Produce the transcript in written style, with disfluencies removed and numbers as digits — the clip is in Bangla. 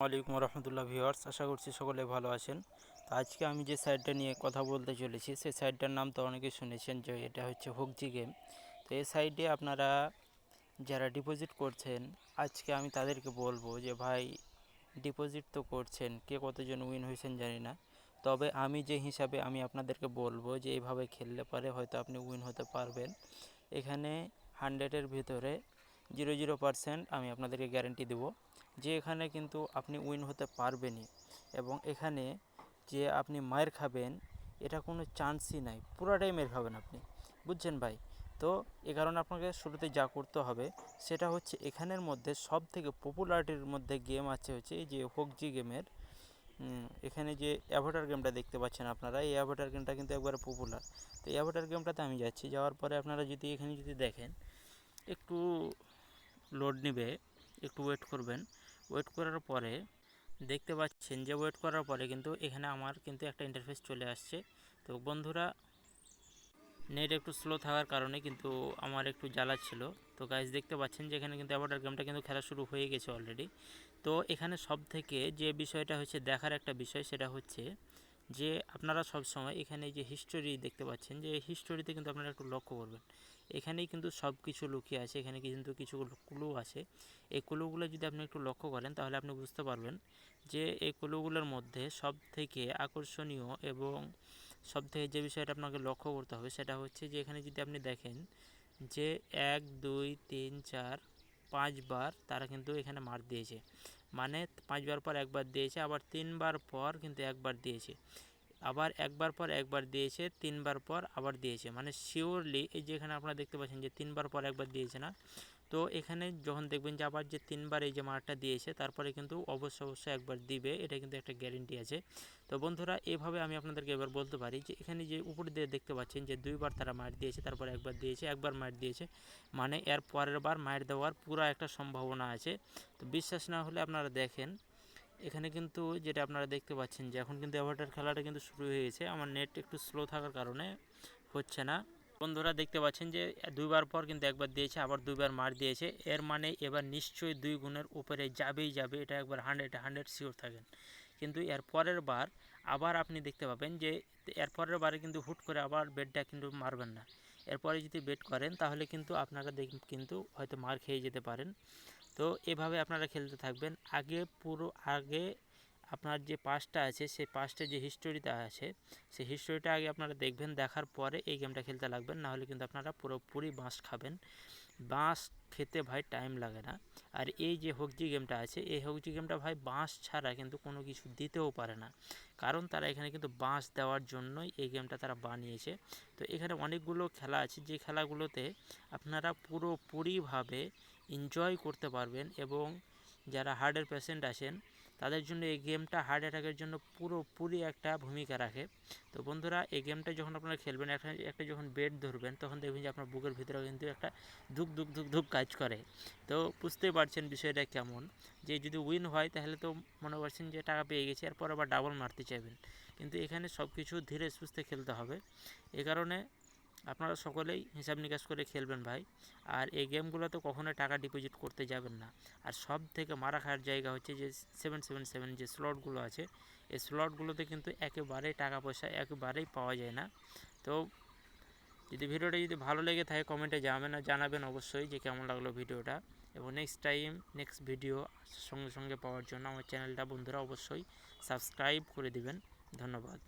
ওয়ালাইকুম রহমতুল্লাহ ভিউয়ার্স, আশা করছি সকলে ভালো আছেন। তো আজকে আমি যে সাইটটা নিয়ে কথা বলতে চলেছি সেই সাইটটার নাম তো অনেকে শুনেছেন, যে এটা হচ্ছে হুগজি গেম। তো এই সাইটে আপনারা যারা ডিপোজিট করছেন, আজকে আমি তাদেরকে বলবো যে ভাই, ডিপোজিট তো করছেন, কে কতজন উইন হয়েছেন জানি না, তবে আমি যে হিসাবে আমি আপনাদেরকে বলবো যে এইভাবে খেললে পরে হয়তো আপনি উইন হতে পারবেন। এখানে 100-এর ভিতরে 0% আমি আপনাদেরকে গ্যারেন্টি দেবো যে এখানে কিন্তু আপনি উইন হতে পারবেনই। এবং এখানে যে আপনি মায়ের খাবেন এটা কোনো চান্সই নাই, পুরাটাই মেরে খাবেন আপনি, বুঝছেন ভাই? তো এ কারণে আপনাকে শুরুতে যা করতে হবে সেটা হচ্ছে, এখানের মধ্যে সব থেকে পপুলারিটির মধ্যে গেম আছে হচ্ছে এই যে হুগজি গেমের। এখানে যে অ্যাভাটার গেমটা দেখতে পাচ্ছেন আপনারা, এই অ্যাভাটার গেমটা কিন্তু একবারে পপুলার। তো এই অ্যাভাটার গেমটাতে আমি যাচ্ছি, যাওয়ার পরে আপনারা যদি এখানে যদি দেখেন, একটু লোড নেবে, একটু ওয়েট করবেন। ওয়েট করার পরে দেখতে পাচ্ছেন যে ওয়েট করার পরে কিন্তু এখানে আমার কিন্তু একটা ইন্টারফেস চলে আসছে। তো বন্ধুরা, নেট একটু স্লো থাকার কারণে কিন্তু আমার একটু জ্বালাচ্ছিল। তো গাইজ দেখতে পাচ্ছেন যে এখানে কিন্তু অ্যাভাটার গেমটা কিন্তু খেলা শুরু হয়ে গেছে অলরেডি। তো এখানে সব থেকে যে বিষয়টা হচ্ছে দেখার একটা বিষয়, সেটা হচ্ছে যে আপনারা সব সময় এখানে যে হিস্টোরি দেখতে পাচ্ছেন, যে হিস্টোরিতে কিন্তু আপনারা একটু লক্ষ্য করবেন, এখানেই কিন্তু সব কিছু লুকিয়ে আছে। এখানে কিন্তু কিছু ক্লু আছে। এই ক্লুগুলো যদি আপনি একটু লক্ষ্য করেন তাহলে আপনি বুঝতে পারবেন যে এই ক্লুগুলোর মধ্যে সব থেকে আকর্ষণীয় এবং সব থেকে যে বিষয়টা আপনাকে লক্ষ্য করতে হবে সেটা হচ্ছে যে এখানে যদি আপনি দেখেন যে 1 2 3 4 5 বার তারা কিন্তু এখানে মার দিয়েছে, মানে 5 বার পর একবার দিয়েছে, আবার 3 বার পর কিন্তু একবার দিয়েছে, আবার একবার পর একবার দিয়েছে, 3 বার পর আবার দিয়েছে, মানে শিওরলি এই যে এখানে আপনারা দেখতে পাচ্ছেন যে 3 বার পর একবার দিয়েছে না। তো এখানে যখন দেখবেন যে আবার যে 3 বার এই যে মারটা দিয়েছে, তারপরে কিন্তু অবশ্যই একবার দিবে, এটা কিন্তু একটা গ্যারেন্টি আছে। তো বন্ধুরা, এভাবে আমি আপনাদেরকে এবার বলতে পারি যে এখানে যে উপরে দিয়ে দেখতে পাচ্ছেন যে 2 বার তারা মার দিয়েছে, তারপর একবার দিয়েছে, একবার মার দিয়েছে, মানে এর পরের বার মার দেওয়ার পুরো একটা সম্ভাবনা আছে। তো বিশ্বাস না হলে আপনারা দেখেন, এখানে কিন্তু যেটা আপনারা দেখতে পাচ্ছেন যে এখন কিন্তু অ্যাভাটার খেলাটা কিন্তু শুরু হয়ে গেছে। আমার নেট একটু স্লো থাকার কারণে হচ্ছে না। বন্ধুরা দেখতে পাচ্ছেন যে 2 বার পর কিন্তু একবার দিয়েছে, আবার 2 বার মার দিয়েছে, এর মানে এবার নিশ্চয়ই 2 গুণের উপরে যাবেই যাবে, এটা একবার 100 শিওর থাকেন। কিন্তু এর পরের বার আবার আপনি দেখতে পাবেন যে এর পরের বারে কিন্তু হুট করে আবার বেডটা কিন্তু মারবেন না। এরপরে যদি বেট করেন তাহলে কিন্তু আপনারা কিন্তু হয়তো মার খেয়ে যেতে পারেন। তো এভাবে আপনারা খেলতে থাকবেন। আগে আপনার যে পাসটা আছে সেই পাসটা যে হিস্টোরিটা আছে সেই হিস্টোরিটা আগে আপনারা দেখবেন, দেখার পরে এই গেমটা খেলতে লাগবেন, নাহলে কিন্তু আপনারা পুরোপুরি বাঁশ খাবেন। বাঁশ খেতে ভাই টাইম লাগে না। আর এই যে হুগজি গেমটা আছে, এই হুগজি গেমটা ভাই বাঁশ ছাড়া কিন্তু কোনো কিছু দিতেও পারে না, কারণ তারা এখানে কিন্তু বাঁশ দেওয়ার জন্যই এই গেমটা তারা বানিয়েছে। তো এখানে অনেকগুলো খেলা আছে, যে খেলাগুলোতে আপনারা পুরোপুরিভাবে এনজয় করতে পারবেন, এবং যারা হার্টের পেশেন্ট আছেন তাদের জন্য এই গেমটা হার্ট অ্যাটাকের জন্য পুরোপুরি একটা ভূমিকা রাখে। তো বন্ধুরা, এই গেমটা যখন আপনারা খেলবেন, একটা যখন বেড ধরবেন, তখন দেখবেন যে আপনার বুকের ভিতরে কিন্তু একটা ধুক ধুক ধুক ধুক কাজ করে। তো বুঝতেই পারছেন বিষয়টা কেমন, যে যদি উইন হয় তাহলে তো মনে করছেন যে টাকা পেয়ে গেছে, এরপর আবার ডাবল মারতে চাইবেন। কিন্তু এখানে সব কিছু ধীরে সুস্থে খেলতে হবে। এ কারণে আপনারা সকলেই হিসাব নিকাশ করে খেলবেন ভাই। আর এই গেমগুলোতে কখনোই টাকা ডিপোজিট করতে যাবেন না। আর সব থেকে মারা খাওয়ার জায়গা হচ্ছে যে 777 যে স্লটগুলো আছে, এই স্লটগুলোতে কিন্তু একেবারেই টাকা পয়সা একেবারেই পাওয়া যায় না। তো যদি ভিডিওটা যদি ভালো লেগে থাকে কমেন্টে জানাবেন অবশ্যই যে কেমন লাগলো ভিডিওটা, এবং নেক্সট ভিডিও সঙ্গে সঙ্গে পাওয়ার জন্য আমার চ্যানেলটা বন্ধুরা অবশ্যই সাবস্ক্রাইব করে দিবেন। ধন্যবাদ।